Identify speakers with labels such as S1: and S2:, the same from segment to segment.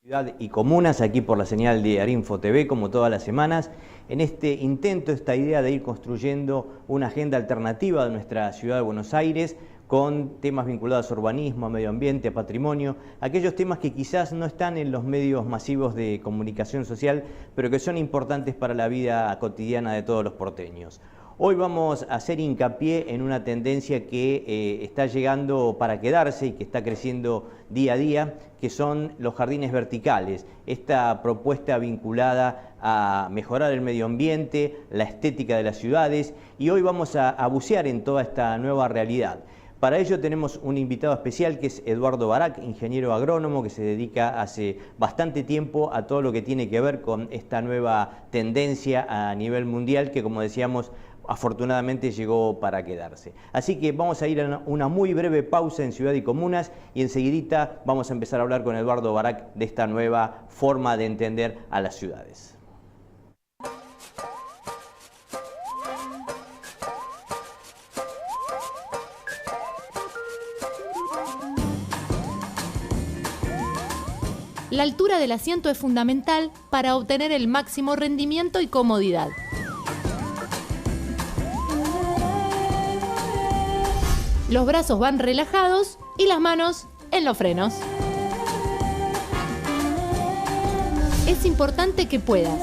S1: Ciudad y Comunas, aquí por la señal de Arinfo TV, como todas las semanas, en este intento, esta idea de ir construyendo una agenda alternativa de nuestra ciudad de Buenos Aires, con temas vinculados a urbanismo, a medio ambiente, a patrimonio, aquellos temas que quizás no están en los medios masivos de comunicación social, pero que son importantes para la vida cotidiana de todos los porteños. Hoy vamos a hacer hincapié en una tendencia que está llegando para quedarse y que está creciendo día a día, que son los jardines verticales. Esta propuesta vinculada a mejorar el medio ambiente, la estética de las ciudades, y hoy vamos a bucear en toda esta nueva realidad. Para ello tenemos un invitado especial que es Eduardo Barak, ingeniero agrónomo que se dedica hace bastante tiempo a todo lo que tiene que ver con esta nueva tendencia a nivel mundial que, como decíamos, afortunadamente llegó para quedarse. Así que vamos a ir a una muy breve pausa en Ciudad y Comunas y enseguidita vamos a empezar a hablar con Eduardo Barak de esta nueva forma de entender a las ciudades.
S2: La altura del asiento es fundamental para obtener el máximo rendimiento y comodidad. Los brazos van relajados y las manos en los frenos. Es importante que puedas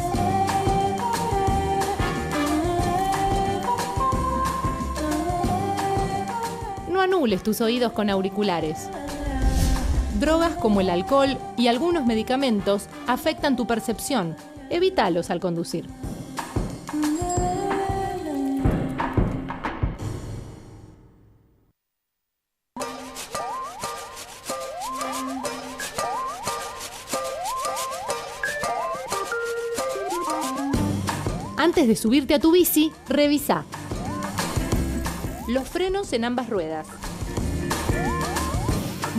S2: no anules tus oídos con auriculares. Drogas como el alcohol y algunos medicamentos afectan tu percepción. Evítalos al conducir. Antes de subirte a tu bici, revisa los frenos en ambas ruedas,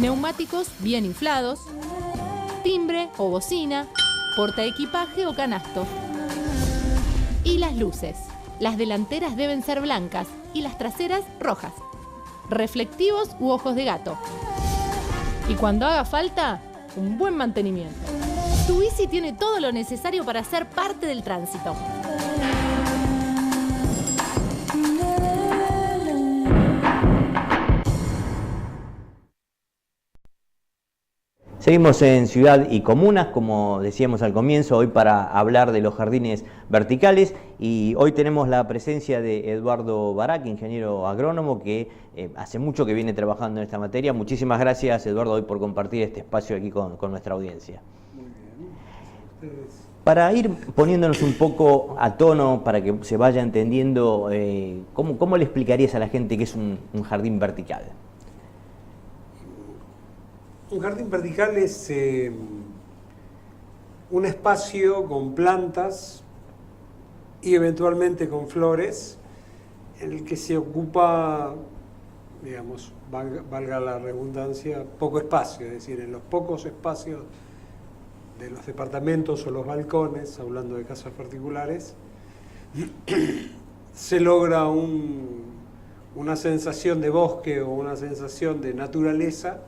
S2: neumáticos bien inflados, timbre o bocina, portaequipaje o canasto. Y las luces. Las delanteras deben ser blancas y las traseras rojas, reflectivos u ojos de gato. Y cuando haga falta, un buen mantenimiento. Tu bici tiene todo lo necesario para ser parte del tránsito.
S1: Seguimos en Ciudad y Comunas, como decíamos al comienzo, hoy para hablar de los jardines verticales, y hoy tenemos la presencia de Eduardo Barak, ingeniero agrónomo, que hace mucho que viene trabajando en esta materia. Muchísimas gracias, Eduardo, hoy por compartir este espacio aquí con nuestra audiencia.
S3: Muy bien.
S1: Para ir poniéndonos un poco a tono, para que se vaya entendiendo, ¿cómo le explicarías a la gente qué es un jardín vertical?
S3: Un jardín vertical es un espacio con plantas y eventualmente con flores en el que se ocupa, digamos, valga la redundancia, poco espacio, es decir, en los pocos espacios de los departamentos o los balcones, hablando de casas particulares, se logra una sensación de bosque o una sensación de naturaleza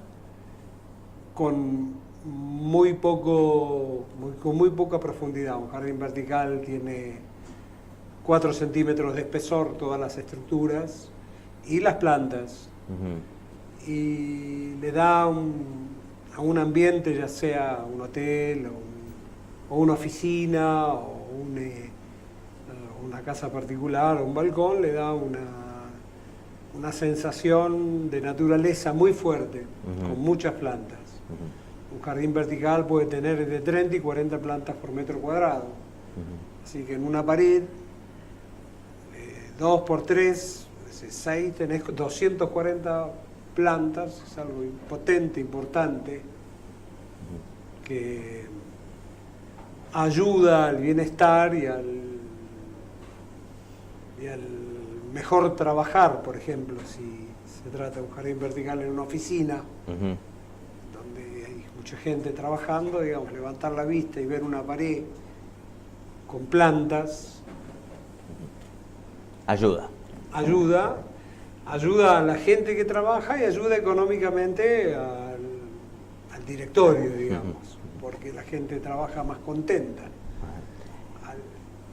S3: con muy poca profundidad. Un jardín vertical tiene 4 centímetros de espesor, todas las estructuras y las plantas. Y le da a un ambiente, ya sea un hotel o una oficina o una casa particular o un balcón, le da una sensación de naturaleza muy fuerte, con muchas plantas. Un jardín vertical puede tener de 30 y 40 plantas por metro cuadrado. Así que en una pared, 2 por 3, 6, tenés 240 plantas, es algo potente, importante, que ayuda al bienestar y al mejor trabajar, por ejemplo, si se trata de un jardín vertical en una oficina, donde hay mucha gente trabajando, digamos, levantar la vista y ver una pared con plantas
S1: ayuda
S3: a la gente que trabaja y ayuda económicamente al directorio, digamos, porque la gente trabaja más contenta.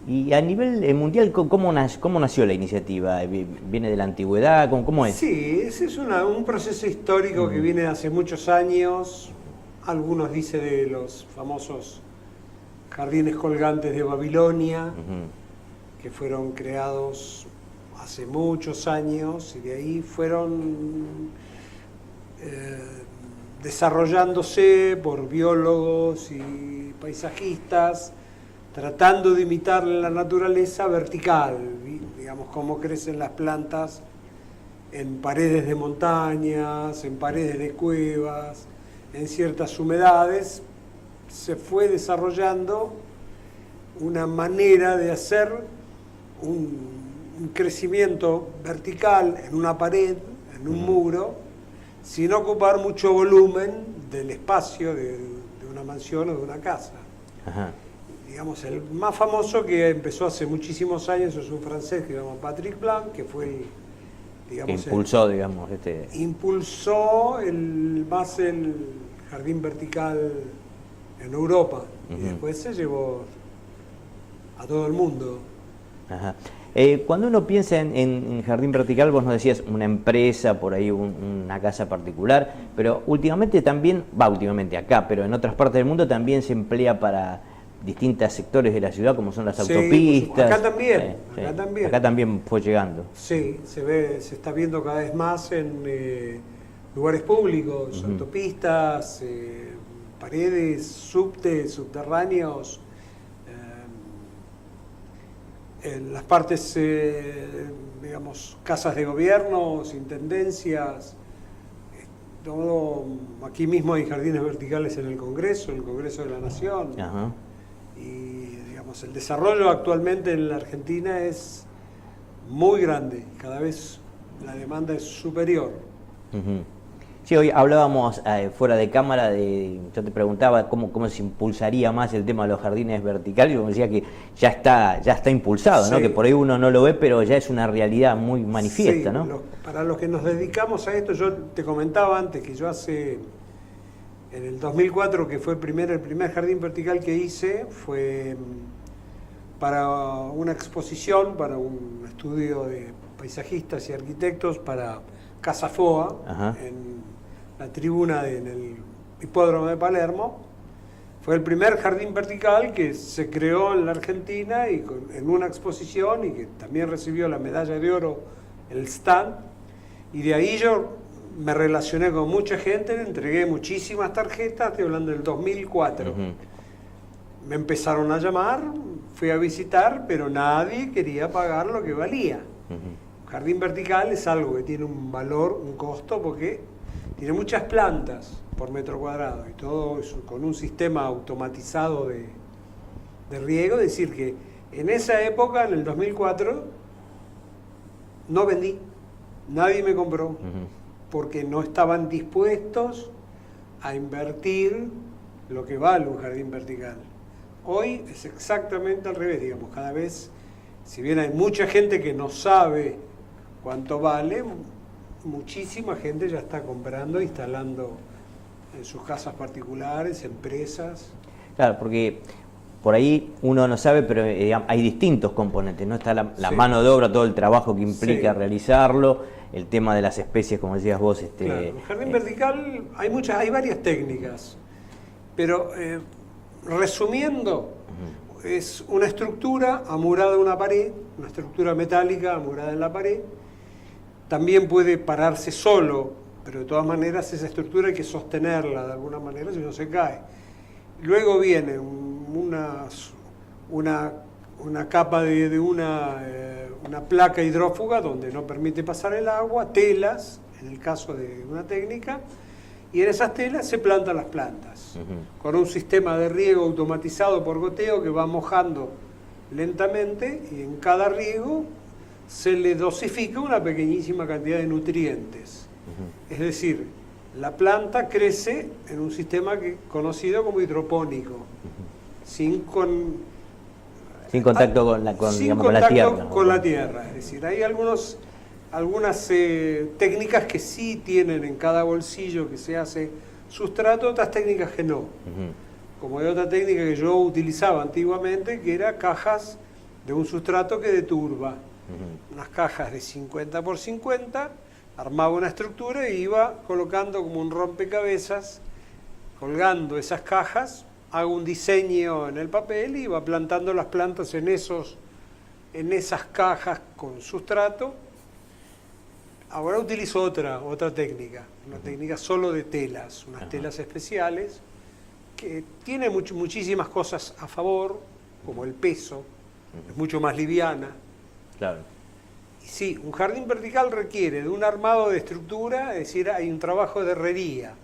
S1: Y a nivel mundial, ¿cómo nació la iniciativa? ¿Viene de la antigüedad? ¿Cómo es?
S3: Sí, ese es un proceso histórico que viene de hace muchos años. Algunos dicen de los famosos jardines colgantes de Babilonia, que fueron creados hace muchos años, y de ahí fueron desarrollándose por biólogos y paisajistas, tratando de imitar la naturaleza vertical, digamos, cómo crecen las plantas en paredes de montañas, en paredes de cuevas, en ciertas humedades. Se fue desarrollando una manera de hacer un crecimiento vertical en una pared, en un muro, sin ocupar mucho volumen del espacio de una mansión o de una casa.
S1: Ajá.
S3: Digamos, el más famoso, que empezó hace muchísimos años, es un francés que se llama Patrick Blanc, que fue el, digamos,
S1: que impulsó,
S3: impulsó el jardín vertical en Europa, y después se llevó a todo el mundo.
S1: Ajá. Cuando uno piensa en jardín vertical, vos nos decías una empresa, por ahí una casa particular, pero últimamente también, últimamente acá, pero en otras partes del mundo también se emplea para distintos sectores de la ciudad, como son las autopistas.
S3: Acá también, también.
S1: Acá también fue llegando.
S3: Sí, se está viendo cada vez más en lugares públicos, autopistas, paredes, subtes, subterráneos, en las partes, digamos, casas de gobiernos, intendencias. Todo, aquí mismo hay jardines verticales en el Congreso de la Nación.
S1: Ajá.
S3: Y digamos, el desarrollo actualmente en la Argentina es muy grande, cada vez la demanda es superior.
S1: Sí, hoy hablábamos fuera de cámara, yo te preguntaba cómo se impulsaría más el tema de los jardines verticales, y me decía que ya está impulsado, ¿no? Que por ahí uno no lo ve, pero ya es una realidad muy manifiesta,
S3: sí,
S1: ¿no?
S3: Para los que nos dedicamos a esto, yo te comentaba antes que yo en el 2004, que fue el primer jardín vertical que hice, fue para una exposición, para un estudio de paisajistas y arquitectos para Casa Foa, en la tribuna en el hipódromo de Palermo. Fue el primer jardín vertical que se creó en la Argentina y en una exposición, y que también recibió la medalla de oro, el stand. Y de ahí yo me relacioné con mucha gente, le entregué muchísimas tarjetas, estoy hablando del 2004. Me empezaron a llamar, fui a visitar, pero nadie quería pagar lo que valía. Un jardín vertical es algo que tiene un valor, un costo, porque tiene muchas plantas por metro cuadrado y todo eso, con un sistema automatizado de riego. Es decir, que en esa época, en el 2004, no vendí, nadie me compró, porque no estaban dispuestos a invertir lo que vale un jardín vertical. Hoy es exactamente al revés, digamos, cada vez, si bien hay mucha gente que no sabe cuánto vale, muchísima gente ya está comprando, instalando en sus casas particulares, empresas.
S1: Claro, porque por ahí uno no sabe, pero hay distintos componentes, ¿no? Está la mano de obra, todo el trabajo que implica realizarlo, el tema de las especies, como decías vos.
S3: Claro, el jardín vertical hay varias técnicas, pero resumiendo, es una estructura amurada en una pared, una estructura metálica amurada en la pared. También puede pararse solo, pero de todas maneras esa estructura hay que sostenerla de alguna manera, si no se cae. Luego viene una capa de una placa hidrófuga donde no permite pasar el agua, telas, en el caso de una técnica, y en esas telas se plantan las plantas, con un sistema de riego automatizado por goteo que va mojando lentamente, y en cada riego se le dosifica una pequeñísima cantidad de nutrientes. Es decir, la planta crece en un sistema conocido como hidropónico, sin contacto con la tierra. Con la tierra. Es decir, hay algunas técnicas que sí tienen en cada bolsillo que se hace sustrato, otras técnicas que no. como hay otra técnica que yo utilizaba antiguamente, que era cajas de un sustrato que de turba. Unas cajas de 50 por 50, armaba una estructura e iba colocando como un rompecabezas, colgando esas cajas, hago un diseño en el papel y iba plantando las plantas en esas cajas con sustrato. Ahora utilizo otra técnica, una técnica solo de telas, unas telas especiales, que tiene muchísimas cosas a favor, como el peso, es mucho más liviana.
S1: Claro.
S3: Y sí, un jardín vertical requiere de un armado de estructura, es decir, hay un trabajo de herrería,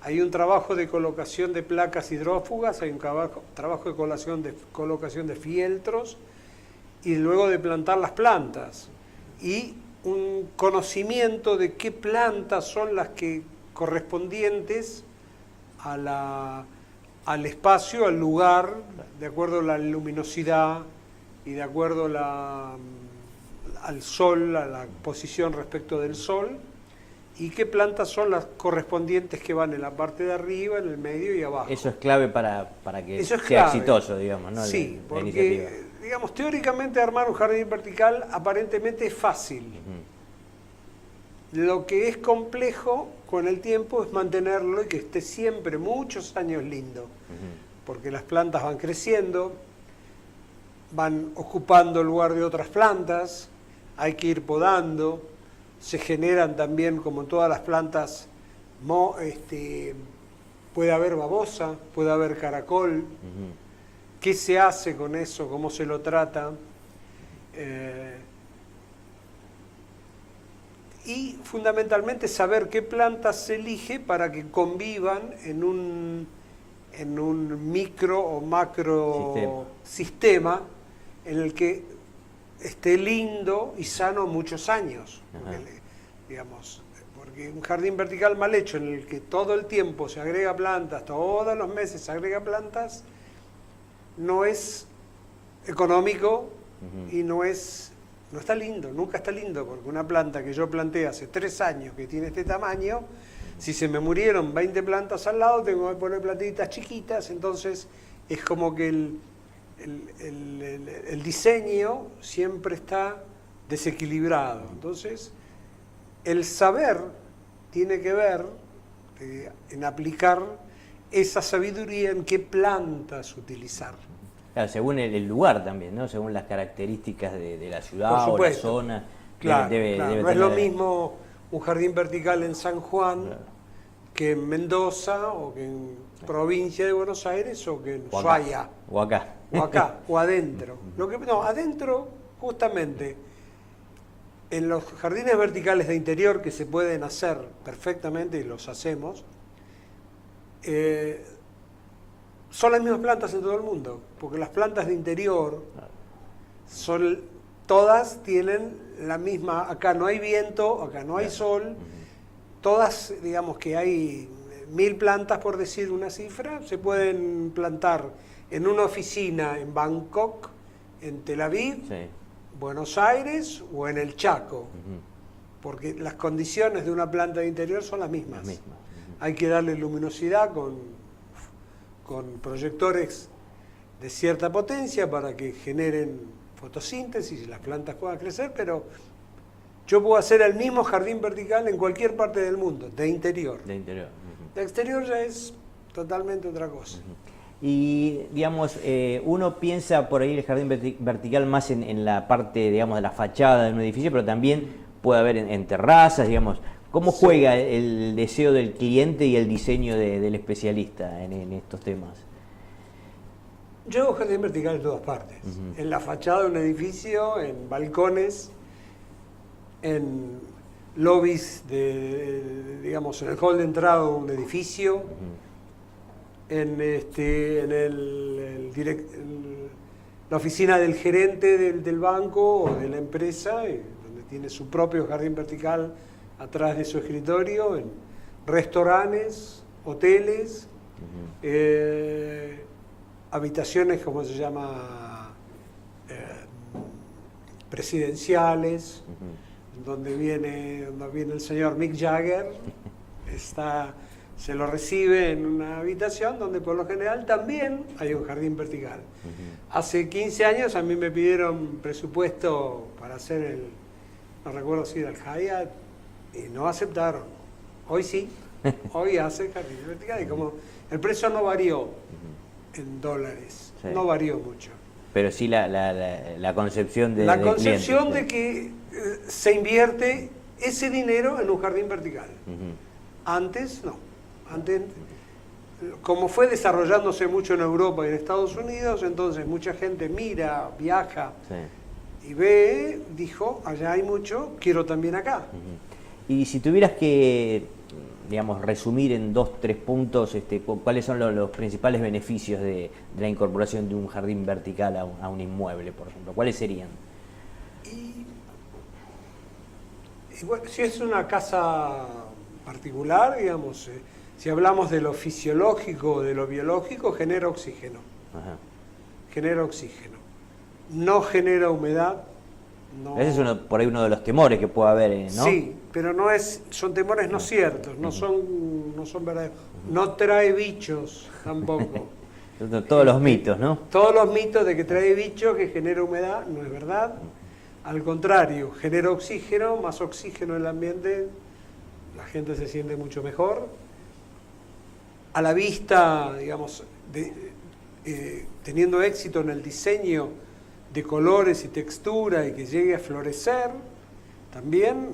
S3: hay un trabajo de colocación de placas hidrófugas, hay un trabajo de colocación de fieltros, y luego de plantar las plantas. Y un conocimiento de qué plantas son las que correspondientes al espacio, al lugar, de acuerdo a la luminosidad y de acuerdo al sol, a la posición respecto del sol, y qué plantas son las correspondientes que van en la parte de arriba, en el medio y abajo.
S1: Eso es clave para que
S3: Eso es
S1: sea
S3: clave.
S1: Exitoso, digamos, ¿no?
S3: Sí,
S1: la
S3: porque,
S1: iniciativa.
S3: digamos, teóricamente armar un jardín vertical aparentemente es fácil. Lo que es complejo con el tiempo es mantenerlo y que esté siempre muchos años lindo, porque las plantas van creciendo, van ocupando el lugar de otras plantas, hay que ir podando, se generan también, como en todas las plantas, puede haber babosa, puede haber caracol. ¿Qué se hace con eso? ¿Cómo se lo trata? Y fundamentalmente saber qué plantas se elige para que convivan en un micro o macro sistema en el que esté lindo y sano muchos años. Porque un jardín vertical mal hecho en el que todo el tiempo se agrega plantas, todos los meses se agrega plantas, no es económico y no está lindo, nunca está lindo, porque una planta que yo planté hace 3 años que tiene este tamaño, si se me murieron 20 plantas al lado, tengo que poner plantitas chiquitas, entonces es como que el diseño siempre está desequilibrado. Entonces, el saber tiene que ver en aplicar esa sabiduría en qué plantas utilizar.
S1: Claro, según el lugar también, ¿no? Según las características de la ciudad o la zona.
S3: Claro,
S1: debe
S3: no es lo mismo un jardín vertical en San Juan que en Mendoza o que en provincia de Buenos Aires o que en Ushuaia.
S1: O acá.
S3: O acá, o adentro. Adentro, justamente, en los jardines verticales de interior que se pueden hacer perfectamente, y los hacemos, son las mismas plantas en todo el mundo, porque las plantas de interior todas tienen la misma, acá no hay viento, acá no hay sol, todas, digamos que hay 1000 plantas, por decir una cifra, se pueden plantar en una oficina en Bangkok, en Tel Aviv, Buenos Aires o en el Chaco, porque las condiciones de una planta de interior son las mismas. Hay que darle luminosidad con proyectores de cierta potencia para que generen fotosíntesis y las plantas puedan crecer, pero yo puedo hacer el mismo jardín vertical en cualquier parte del mundo, de interior. De interior. De exterior ya es totalmente otra cosa.
S1: Y, digamos, uno piensa por ahí el jardín vertical más en la parte, digamos, de la fachada de un edificio, pero también puede haber en terrazas, digamos. ¿Cómo juega el deseo del cliente y el diseño del especialista en estos temas?
S3: Yo hago jardín vertical en todas partes. En la fachada de un edificio, en balcones, en lobbies, digamos, en el hall de entrada de un edificio, en la oficina del gerente del banco o de la empresa, donde tiene su propio jardín vertical atrás de su escritorio, en restaurantes, hoteles, habitaciones, como se llama, presidenciales, donde viene el señor Mick Jagger, está se lo recibe en una habitación donde por lo general también hay un jardín vertical. Hace 15 años a mí me pidieron presupuesto para hacer no recuerdo si era el Hyatt, y no aceptaron. Hoy sí, hoy hace jardín vertical, y como el precio no varió en dólares, sí, no varió mucho.
S1: Pero sí la concepción de
S3: la concepción de que se invierte ese dinero en un jardín vertical. Antes no. Antes, como fue desarrollándose mucho en Europa y en Estados Unidos, entonces mucha gente mira, viaja, sí, y ve, dijo, allá hay mucho, quiero también acá.
S1: Y si tuvieras que, digamos, resumir en 2, 3 puntos, ¿cuáles son los principales beneficios de la incorporación de un jardín vertical a un inmueble, por ejemplo? ¿Cuáles serían?
S3: Y bueno, si es una casa particular, digamos, si hablamos de lo fisiológico, de lo biológico, genera oxígeno. Ajá. Genera oxígeno. No genera humedad. No.
S1: Ese es por ahí uno de los temores que puede haber, ¿no?
S3: Sí, pero son temores no ciertos, no son verdaderos. No trae bichos tampoco.
S1: Todos los mitos, ¿no?
S3: Todos los mitos de que trae bichos, que genera humedad, no es verdad. Al contrario, genera oxígeno, más oxígeno en el ambiente, la gente se siente mucho mejor. A la vista, digamos, teniendo éxito en el diseño de colores y textura y que llegue a florecer, también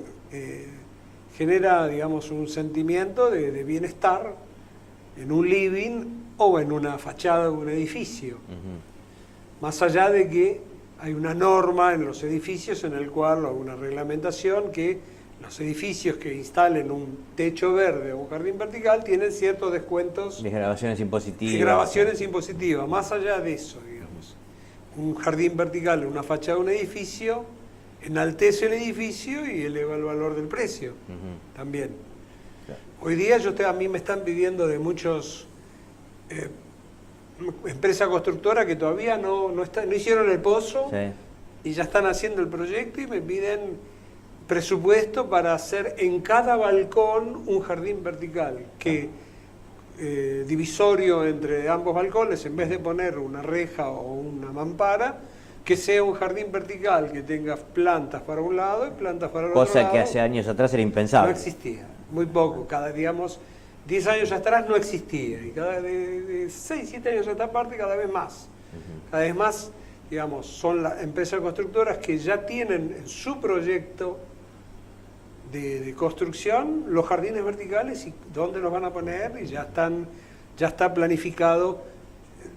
S3: genera, digamos, un sentimiento de bienestar en un living o en una fachada de un edificio. Más allá de que hay una norma en los edificios en el cual, o una reglamentación, que los edificios que instalen un techo verde o un jardín vertical tienen ciertos descuentos.
S1: Desgravaciones impositivas.
S3: Desgravaciones impositivas. Más allá de eso, digamos, un jardín vertical en una fachada de un edificio enaltece el edificio y eleva el valor del precio también. Claro. Hoy día a mí me están pidiendo de muchos empresas constructoras que todavía no hicieron el pozo, sí, y ya están haciendo el proyecto y me piden presupuesto para hacer en cada balcón un jardín vertical, que divisorio entre ambos balcones, en vez de poner una reja o una mampara, que sea un jardín vertical, que tenga plantas para un lado y plantas para el otro lado.
S1: Cosa que hace años atrás era impensable.
S3: No existía, muy poco, digamos, 10 años atrás no existía, y de 6, 7 años a esta parte cada vez más. Cada vez más, digamos, son las empresas constructoras que ya tienen en su proyecto de construcción los jardines verticales y dónde los van a poner, y ya está planificado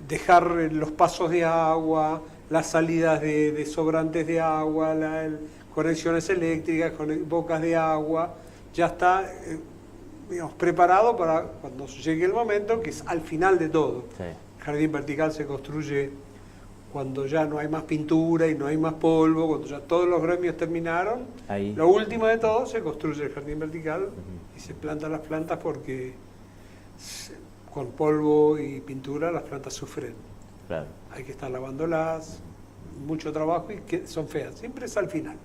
S3: dejar los pasos de agua, las salidas de sobrantes de agua, conexiones eléctricas, bocas de agua, ya está digamos, preparado para cuando llegue el momento, que es al final de todo. Sí. El jardín vertical se construye cuando ya no hay más pintura y no hay más polvo, cuando ya todos los gremios terminaron. Ahí. Lo último de todo, se construye el jardín vertical y se plantan las plantas, porque con polvo y pintura las plantas sufren. Claro. Hay que estar lavándolas, mucho trabajo, y que son feas. Siempre es al final,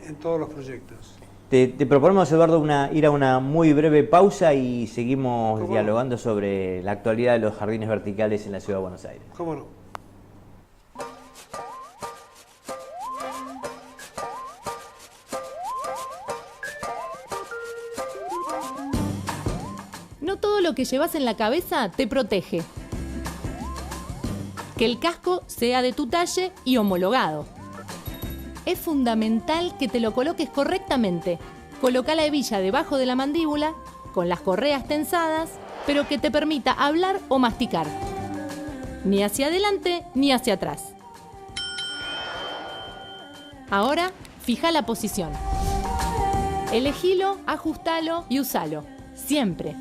S3: en todos los proyectos.
S1: Te proponemos, Eduardo, ir a una muy breve pausa y seguimos dialogando sobre la actualidad de los jardines verticales en la Ciudad de Buenos Aires.
S3: ¿Cómo no?
S2: No todo lo que llevas en la cabeza te protege. Que el casco sea de tu talle y homologado. Es fundamental que te lo coloques correctamente. Coloca la hebilla debajo de la mandíbula, con las correas tensadas, pero que te permita hablar o masticar. Ni hacia adelante ni hacia atrás. Ahora, fija la posición. Elegilo, ajustalo y usalo. Siempre.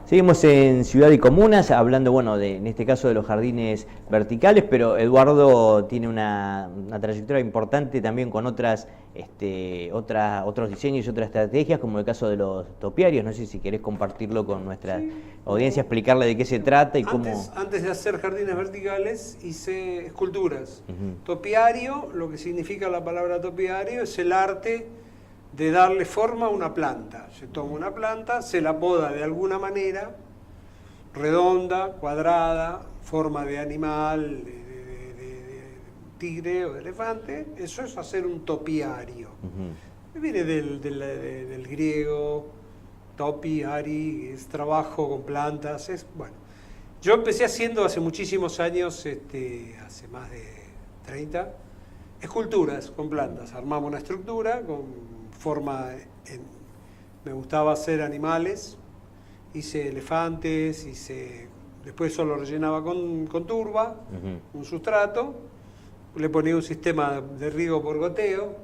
S1: Seguimos en Ciudad y Comunas, hablando, bueno, en este caso de los jardines verticales, pero Eduardo tiene una trayectoria importante también con otros diseños y otras estrategias, como el caso de los topiarios. No sé si querés compartirlo con nuestra audiencia, explicarle de qué se trata y cómo...
S3: Antes de hacer jardines verticales hice esculturas. Topiario, lo que significa la palabra topiario, es el arte de darle forma a una planta. Se toma una planta, se la poda de alguna manera, redonda, cuadrada, forma de animal, de tigre o de elefante. Eso es hacer un topiario. Viene del griego, topi, ari, es trabajo con plantas. Bueno, yo empecé haciendo hace muchísimos años, hace más de 30, esculturas con plantas. Armamos una estructura con forma, me gustaba hacer animales, hice elefantes, después solo rellenaba con turba, un sustrato, le ponía un sistema de riego por goteo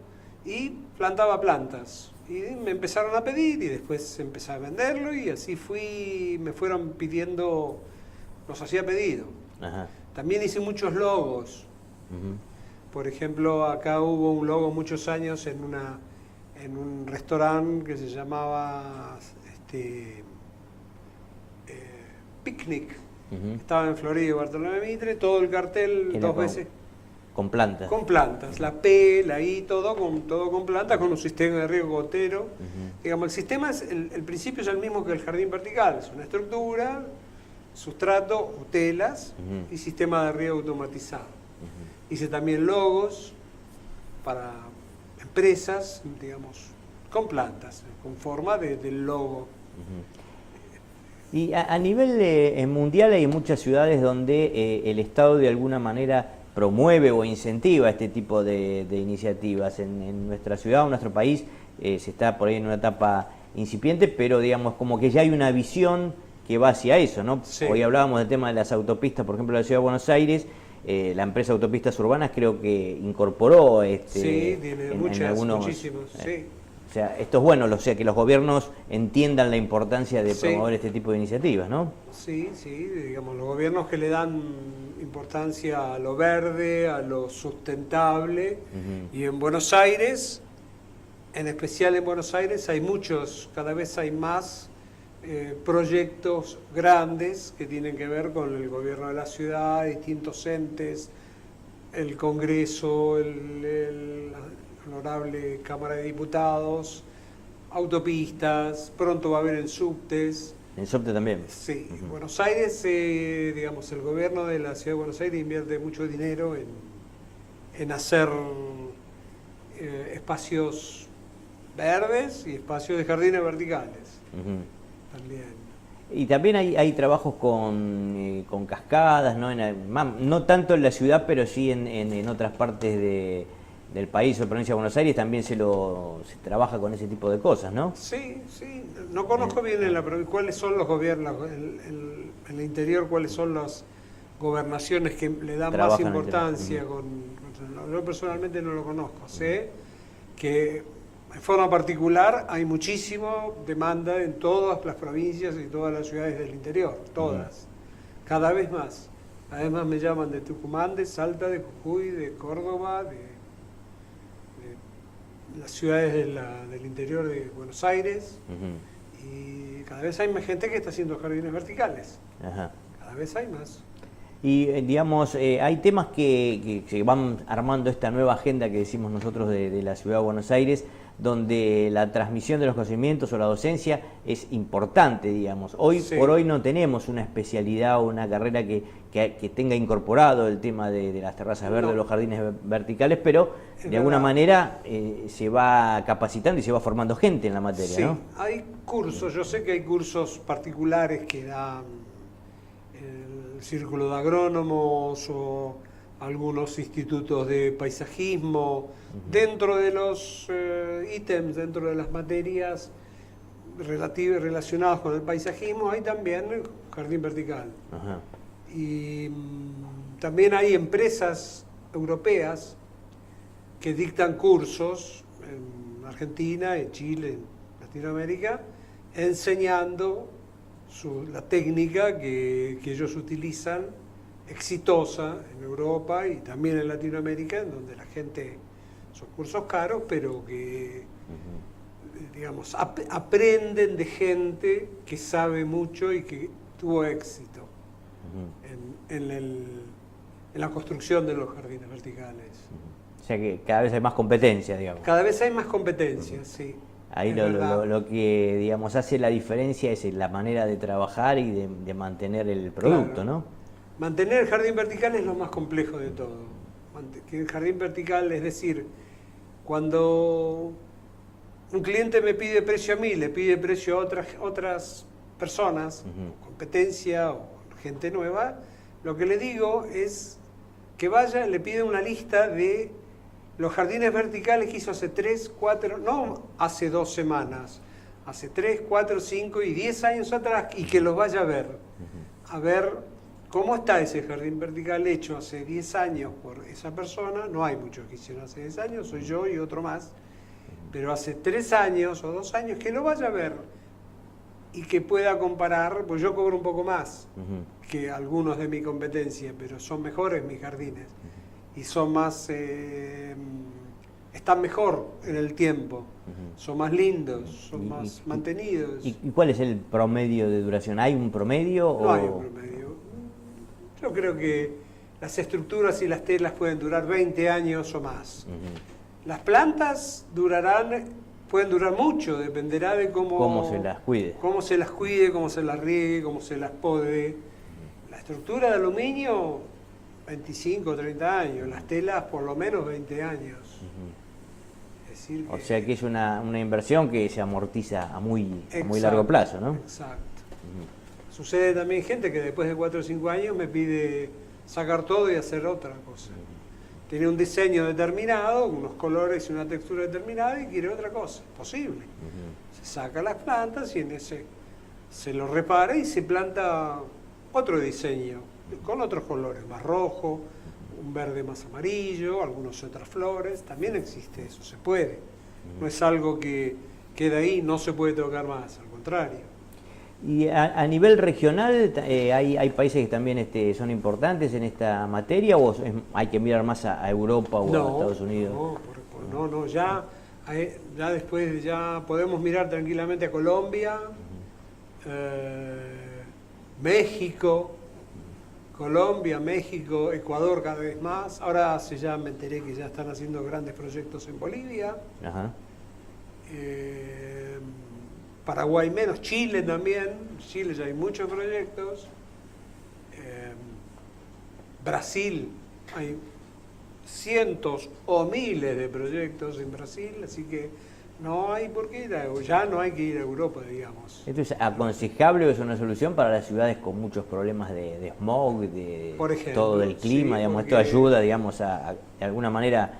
S3: y plantaba plantas. Y me empezaron a pedir y después empecé a venderlo y así me fueron pidiendo, los hacía pedido. También hice muchos logos. Por ejemplo, acá hubo un logo muchos años en un restaurante que se llamaba Picnic. Estaba en Florida y Bartolomé Mitre, todo el cartel dos veces.
S1: Con plantas.
S3: Con plantas, la P, la I, todo con plantas, con un sistema de riego gotero. Digamos, el sistema, el principio es el mismo que el jardín vertical, es una estructura, sustrato o telas y sistema de riego automatizado. Hice también logos para empresas, digamos, con plantas, con forma del logo.
S1: Y a nivel mundial hay muchas ciudades donde el Estado de alguna manera promueve o incentiva este tipo de iniciativas. En nuestra ciudad o nuestro país se está por ahí en una etapa incipiente, pero digamos como que ya hay una visión que va hacia eso, ¿no? Sí. Hoy hablábamos del tema de las autopistas, por ejemplo, de la Ciudad de Buenos Aires. La empresa Autopistas Urbanas creo que incorporó
S3: sí, tiene muchísimos, sí.
S1: O sea, esto es bueno, o sea, que los gobiernos entiendan la importancia de promover este tipo de iniciativas, ¿no?
S3: Sí, digamos, los gobiernos que le dan importancia a lo verde, a lo sustentable, y en Buenos Aires, en especial en Buenos Aires, hay muchos, cada vez hay más proyectos grandes que tienen que ver con el gobierno de la ciudad, distintos entes, el Congreso, la honorable Cámara de Diputados, autopistas, pronto va a haber en subtes.
S1: ¿En subte también?
S3: Sí. Buenos Aires, digamos, el gobierno de la ciudad de Buenos Aires invierte mucho dinero en hacer espacios verdes y espacios de jardines verticales. También.
S1: Y también hay trabajos con cascadas, ¿no? No tanto en la ciudad, pero sí en otras partes del país o provincia de Buenos Aires también se trabaja con ese tipo de cosas, ¿no?
S3: Sí. No conozco bien en la provincia cuáles son los gobiernos, en el interior, cuáles son las gobernaciones que le dan más importancia. Yo personalmente no lo conozco. Sé que en forma particular hay muchísima demanda en todas las provincias y todas las ciudades del interior, todas, cada vez más. Además me llaman de Tucumán, de Salta, de Jujuy, de Córdoba, de las ciudades del interior de Buenos Aires, y cada vez hay más gente que está haciendo jardines verticales. Cada vez hay más.
S1: Y digamos, hay temas que van armando esta nueva agenda que decimos nosotros de la ciudad de Buenos Aires, donde la transmisión de los conocimientos o la docencia es importante, digamos. Hoy por hoy no tenemos una especialidad o una carrera que tenga incorporado el tema de las terrazas verdes o los jardines verticales, pero de alguna manera se va capacitando y se va formando gente en la materia, ¿no?
S3: Hay cursos, yo sé que hay cursos particulares que dan el Círculo de Agrónomos o algunos institutos de paisajismo, dentro de los ítems, dentro de las materias relacionadas con el paisajismo, hay también el jardín vertical. Y también hay empresas europeas que dictan cursos en Argentina, en Chile, en Latinoamérica, enseñando la técnica que ellos utilizan, exitosa en Europa y también en Latinoamérica, en donde la gente, son cursos caros, pero que, digamos, aprenden de gente que sabe mucho y que tuvo éxito en la construcción de los jardines verticales.
S1: O sea que cada vez hay más competencia, digamos.
S3: Cada vez hay más competencia, sí.
S1: Ahí lo que, digamos, hace la diferencia es la manera de trabajar y de mantener el producto, claro, ¿no?
S3: Mantener el jardín vertical es lo más complejo de todo. El jardín vertical, es decir, cuando un cliente me pide precio a mí, le pide precio a otras personas, competencia o gente nueva, lo que le digo es que vaya, le pide una lista de los jardines verticales que hizo hace 3, 4, no hace 2 semanas, hace 3, 4, 5 y 10 años atrás, y que los vaya a ver cómo está ese jardín vertical hecho hace 10 años por esa persona. No hay muchos que hicieron hace 10 años, soy yo y otro más, pero hace 3 años o 2 años, que lo vaya a ver y que pueda comparar, pues yo cobro un poco más que algunos de mi competencia, pero son mejores mis jardines y son más, están mejor en el tiempo, son más lindos, son más mantenidos.
S1: ¿Y cuál es el promedio de duración? ¿Hay un promedio?
S3: No hay un promedio. Yo creo que las estructuras y las telas pueden durar 20 años o más. Las plantas pueden durar mucho, dependerá de cómo
S1: se las cuide.
S3: Cómo se las cuide, cómo se las riegue, cómo se las pode. La estructura de aluminio, 25 o 30 años. Las telas, por lo menos 20 años. Es decir
S1: o sea que es una inversión que se amortiza a muy largo plazo, ¿no?
S3: Exacto. Sucede también gente que después de 4 o 5 años me pide sacar todo y hacer otra cosa. Tiene un diseño determinado, unos colores y una textura determinada y quiere otra cosa. Posible. Se saca las plantas y en ese se lo repara y se planta otro diseño, con otros colores, más rojo, un verde más amarillo, algunas otras flores. También existe eso, se puede. No es algo que queda ahí, no se puede tocar más, al contrario.
S1: Y a nivel regional, ¿hay países que también son importantes en esta materia o hay que mirar más a Europa o a Estados Unidos?
S3: No, ya después ya podemos mirar tranquilamente a Colombia, México, Ecuador cada vez más. Ahora ya me enteré que ya están haciendo grandes proyectos en Bolivia. Paraguay menos, Chile también, Chile ya hay muchos proyectos, Brasil, hay cientos o miles de proyectos en Brasil, así que no hay por qué ya no hay que ir a Europa, digamos.
S1: ¿Esto es aconsejable o es una solución para las ciudades con muchos problemas de smog,
S3: por ejemplo,
S1: todo el clima, sí, digamos, esto ayuda, digamos, de alguna manera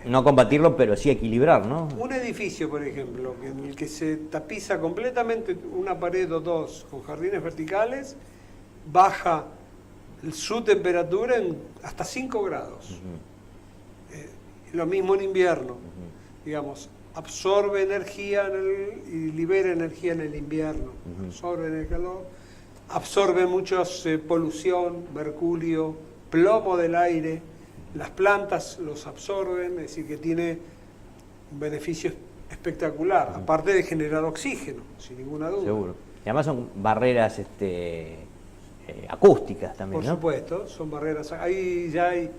S1: no combatirlo, pero sí equilibrar, ¿no?
S3: Un edificio, por ejemplo, en el que se tapiza completamente una pared o dos con jardines verticales, baja su temperatura en hasta 5 grados. Lo mismo en invierno, digamos, absorbe energía y libera energía en el invierno, absorbe en el calor, absorbe muchos polución, mercurio, plomo del aire. Las plantas los absorben, es decir, que tiene un beneficio espectacular, aparte de generar oxígeno, sin ninguna duda.
S1: Seguro. Y además son barreras acústicas también,
S3: ¿no? Por supuesto, son barreras. Ahí ya hay...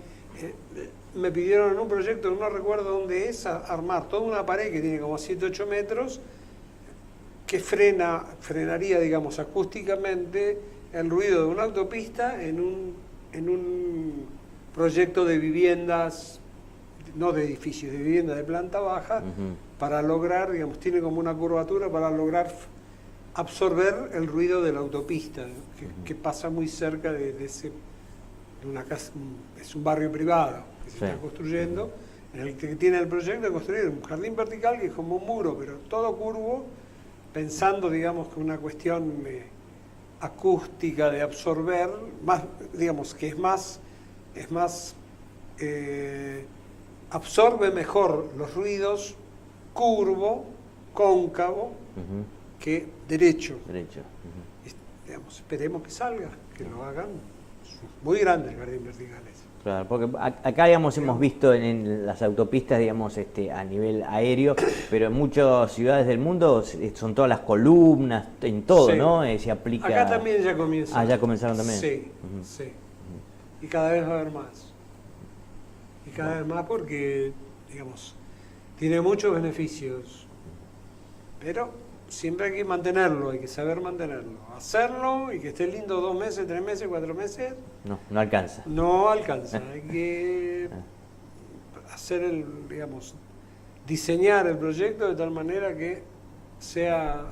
S3: me pidieron en un proyecto, no recuerdo dónde es, armar toda una pared que tiene como 7 o 8 metros, que frenaría, digamos, acústicamente el ruido de una autopista en un proyecto de viviendas, no de edificios, de viviendas de planta baja, para lograr, digamos, tiene como una curvatura para lograr absorber el ruido de la autopista, que pasa muy cerca de una casa, es un barrio privado que se está construyendo, en el que tiene el proyecto de construir un jardín vertical que es como un muro, pero todo curvo, pensando, digamos, que una cuestión acústica de absorber, más, digamos, que absorbe mejor los ruidos curvo, cóncavo, que derecho.
S1: Derecho.
S3: Digamos, esperemos que salga, que lo hagan. Muy grande el jardín vertical ese.
S1: Claro, porque acá, digamos, hemos visto en las autopistas, digamos, a nivel aéreo, pero en muchas ciudades del mundo son todas las columnas, en todo,
S3: Sí.
S1: ¿no? Se aplica...
S3: Acá también ya comienza.
S1: Ah, ya comenzaron también.
S3: Sí, sí. Y cada vez va a haber más. Y cada vez más porque, digamos, tiene muchos beneficios. Pero siempre hay que mantenerlo, hay que saber mantenerlo. Hacerlo y que esté lindo 2 meses, 3 meses, 4 meses.
S1: No alcanza.
S3: No alcanza. Hay que hacer diseñar el proyecto de tal manera que sea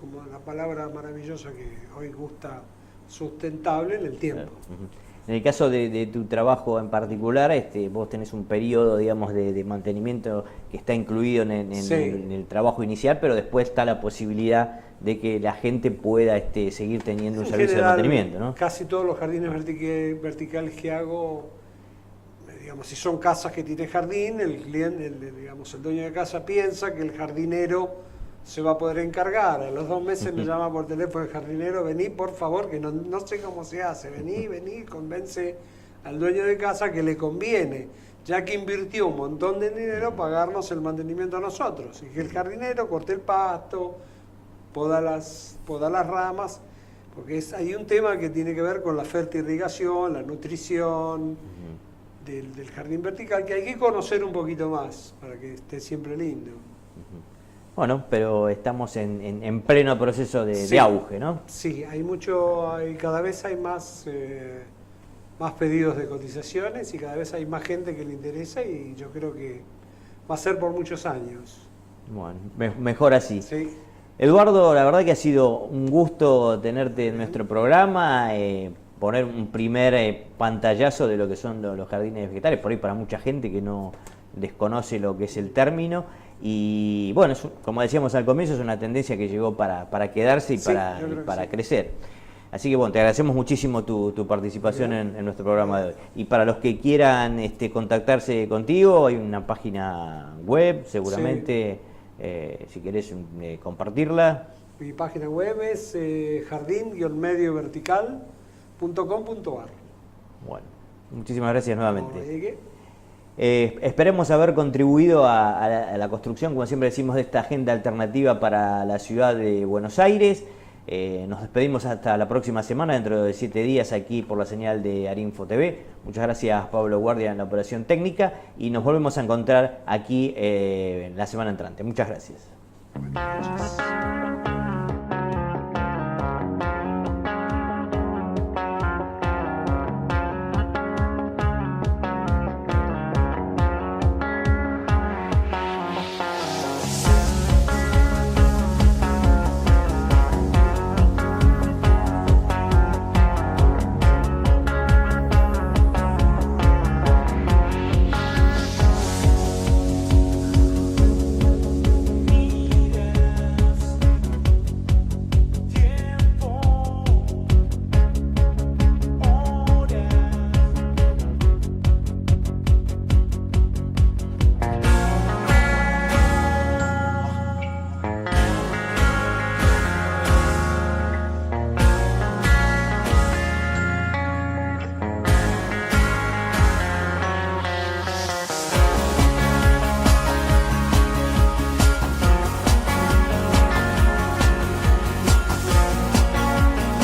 S3: como la palabra maravillosa que hoy gusta, sustentable en el tiempo.
S1: En el caso de tu trabajo en particular, vos tenés un periodo, digamos, de mantenimiento que está incluido en
S3: Sí.
S1: el trabajo inicial, pero después está la posibilidad de que la gente pueda seguir teniendo un
S3: En
S1: servicio
S3: general,
S1: de mantenimiento, ¿no?
S3: Casi todos los jardines verticales que hago, digamos, si son casas que tienen jardín, el cliente, el dueño de casa piensa que el jardinero se va a poder encargar. A los 2 meses me llama por teléfono el jardinero: vení, por favor, que no sé cómo se hace. Vení, convence al dueño de casa que le conviene, ya que invirtió un montón de dinero, pagarnos el mantenimiento a nosotros. Y que el jardinero corte el pasto, poda las ramas, porque hay un tema que tiene que ver con la fertirrigación, la nutrición del jardín vertical, que hay que conocer un poquito más para que esté siempre lindo.
S1: Bueno, pero estamos en pleno proceso
S3: Sí.
S1: de auge, ¿no?
S3: Sí, cada vez hay más pedidos de cotizaciones y cada vez hay más gente que le interesa, y yo creo que va a ser por muchos años.
S1: Bueno, mejor así.
S3: Sí.
S1: Eduardo, la verdad que ha sido un gusto tenerte en nuestro programa, poner un primer pantallazo de lo que son los jardines vegetales, por ahí para mucha gente que no desconoce lo que es el término. Y bueno, como decíamos al comienzo, es una tendencia que llegó para quedarse y
S3: Sí, yo creo que
S1: para
S3: sí.
S1: crecer. Así que bueno, te agradecemos muchísimo tu participación en nuestro programa de hoy. Y para los que quieran contactarse contigo, hay una página web, seguramente, si querés compartirla.
S3: Mi página web es jardín-mediovertical.com.ar.
S1: Bueno, muchísimas gracias nuevamente.
S3: No, ¿de qué?
S1: Esperemos haber contribuido a la construcción, como siempre decimos, de esta agenda alternativa para la ciudad de Buenos Aires. Nos despedimos hasta la próxima semana, dentro de 7 días, aquí por la señal de Arinfo TV. Muchas gracias, Pablo Guardia, en la operación técnica, y nos volvemos a encontrar aquí la semana entrante. Muchas gracias.
S3: Muchas gracias.